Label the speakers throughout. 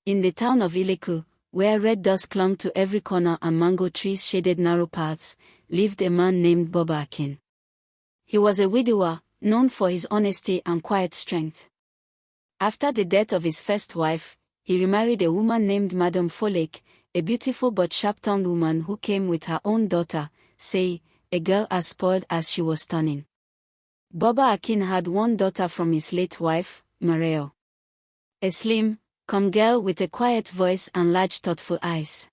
Speaker 1: In the town of Ileku, where red dust clung to every corner and mango trees shaded narrow paths, lived a man named Boba Akin. He was a widower, known for his honesty and quiet strength. After the death of his first wife, he remarried a woman named Madam Folek, a beautiful but sharp-tongued woman who came with her own daughter, say, a girl as spoiled as she was stunning. Boba Akin had one daughter from his late wife, Mareo. A slim, calm girl with a quiet voice and large thoughtful eyes.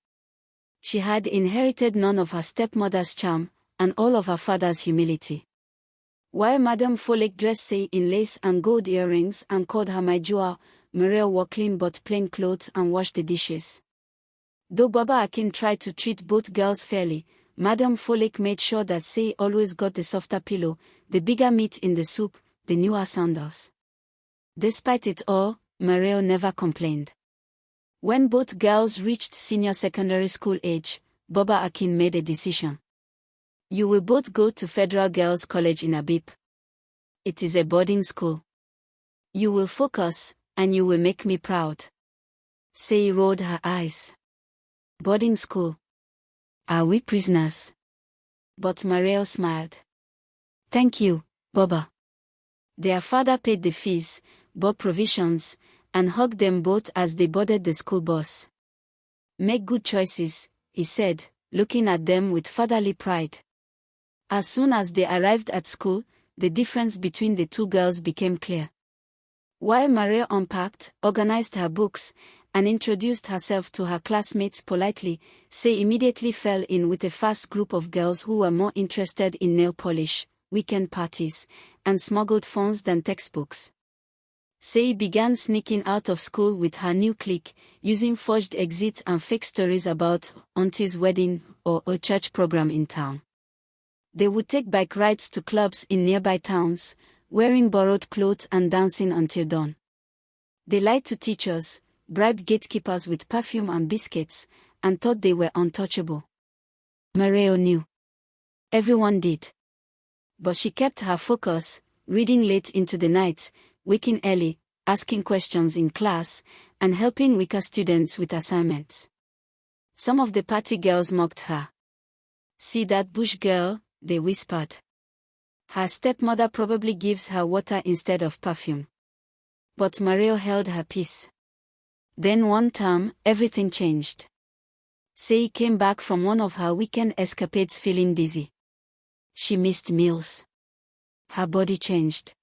Speaker 1: She had inherited none of her stepmother's charm, and all of her father's humility. While Madame Folek dressed Say in lace and gold earrings and called her my jewel, Mareo wore clean but plain clothes and washed the dishes. Though Boba Akin tried to treat both girls fairly, Madame Folek made sure that Say always got the softer pillow, the bigger meat in the soup, the newer sandals. Despite it all, Mareo never complained. When both girls reached senior secondary school age, Boba Akin made a decision. You will both go to Federal Girls College in Abib. It is a boarding school. You will focus, and you will make me proud. Say rolled her eyes. Boarding school. Are we prisoners? But Mareo smiled. Thank you, Boba. Their father paid the fees, bought provisions, and hugged them both as they boarded the school bus. Make good choices, he said, looking at them with fatherly pride. As soon as they arrived at school, the difference between the two girls became clear. While Maria unpacked, organized her books, and introduced herself to her classmates politely, Say immediately fell in with a fast group of girls who were more interested in nail polish, weekend parties, and smuggled phones than textbooks. Say began sneaking out of school with her new clique, using forged exits and fake stories about auntie's wedding or a church program in town. They would take bike rides to clubs in nearby towns, wearing borrowed clothes and dancing until dawn. They lied to teachers, bribed gatekeepers with perfume and biscuits, and thought they were untouchable. Mareo knew. Everyone did. But she kept her focus, reading late into the night, waking early, asking questions in class, and helping weaker students with assignments. Some of the party girls mocked her. See that bush girl, they whispered. Her stepmother probably gives her water instead of perfume. But Mareo held her peace. Then one term, everything changed. Say came back from one of her weekend escapades feeling dizzy. She missed meals. Her body changed.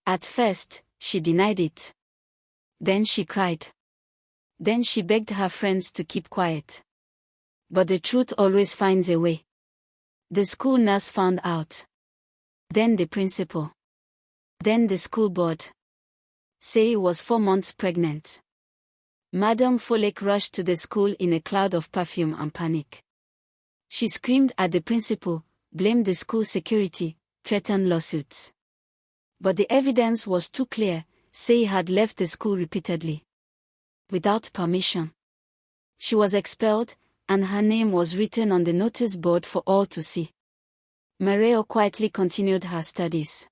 Speaker 1: At first, she denied it. Then she cried. Then she begged her friends to keep quiet. But the truth always finds a way. The school nurse found out. Then the principal. Then the school board. Say was 4 months pregnant. Madame Folek rushed to the school in a cloud of perfume and panic. She screamed at the principal, blamed the school security, threatened lawsuits. But the evidence was too clear. Say had left the school repeatedly. Without permission. She was expelled, and her name was written on the notice board for all to see. Mareo quietly continued her studies.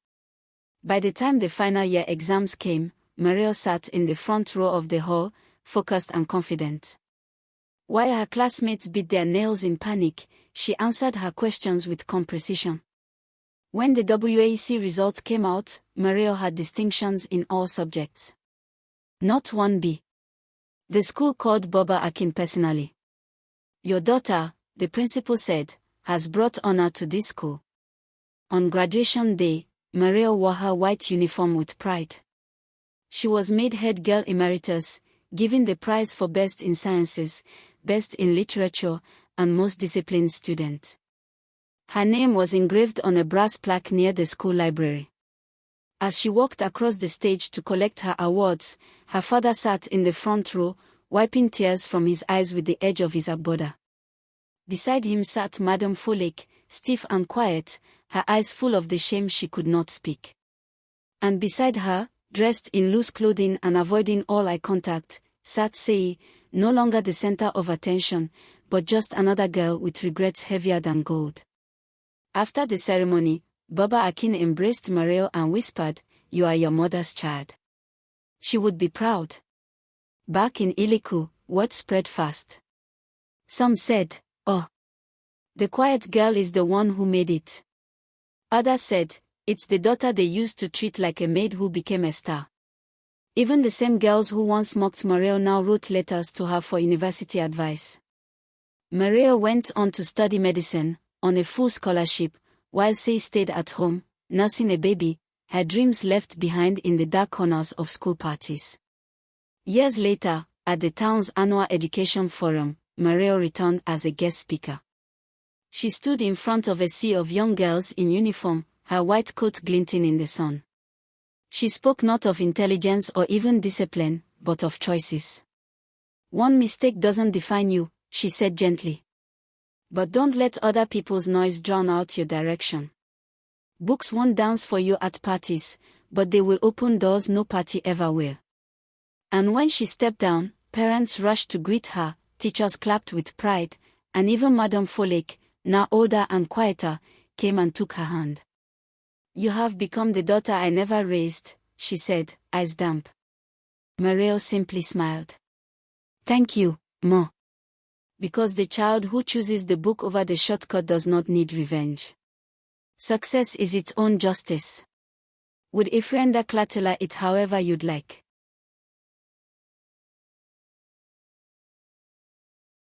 Speaker 1: By the time the final year exams came, Mareo sat in the front row of the hall, focused and confident. While her classmates bit their nails in panic, she answered her questions with calm precision. When the WAEC results came out, Mareo had distinctions in all subjects. Not 1B. The school called Boba Akin personally. Your daughter, the principal said, has brought honor to this school. On graduation day, Mareo wore her white uniform with pride. She was made head girl emeritus, given the prize for best in sciences, best in literature, and most disciplined student. Her name was engraved on a brass plaque near the school library. As she walked across the stage to collect her awards, her father sat in the front row, wiping tears from his eyes with the edge of his abboda. Beside him sat Madame Folek, stiff and quiet, her eyes full of the shame she could not speak. And beside her, dressed in loose clothing and avoiding all eye contact, sat Sei, no longer the center of attention, but just another girl with regrets heavier than gold. After the ceremony, Boba Akin embraced Mareo and whispered, "You are your mother's child. She would be proud." Back in Iliku, word spread fast. Some said, "Oh, the quiet girl is the one who made it." Others said, "It's the daughter they used to treat like a maid who became a star." Even the same girls who once mocked Mario now wrote letters to her for university advice. Mario went on to study medicine, on a full scholarship, while Sei stayed at home, nursing a baby, her dreams left behind in the dark corners of school parties. Years later, at the town's annual education forum, Mario returned as a guest speaker. She stood in front of a sea of young girls in uniform, her white coat glinting in the sun. She spoke not of intelligence or even discipline, but of choices. "One mistake doesn't define you," she said gently. "But don't let other people's noise drown out your direction. Books won't dance for you at parties, but they will open doors no party ever will." And when she stepped down, parents rushed to greet her, teachers clapped with pride, and even Madame Folek, now older and quieter, came and took her hand. "You have become the daughter I never raised," she said, eyes damp. Mario simply smiled. "Thank you, Ma." Because the child who chooses the book over the shortcut does not need revenge. Success is its own justice. Would Ifrenda Clatilla it however you'd like.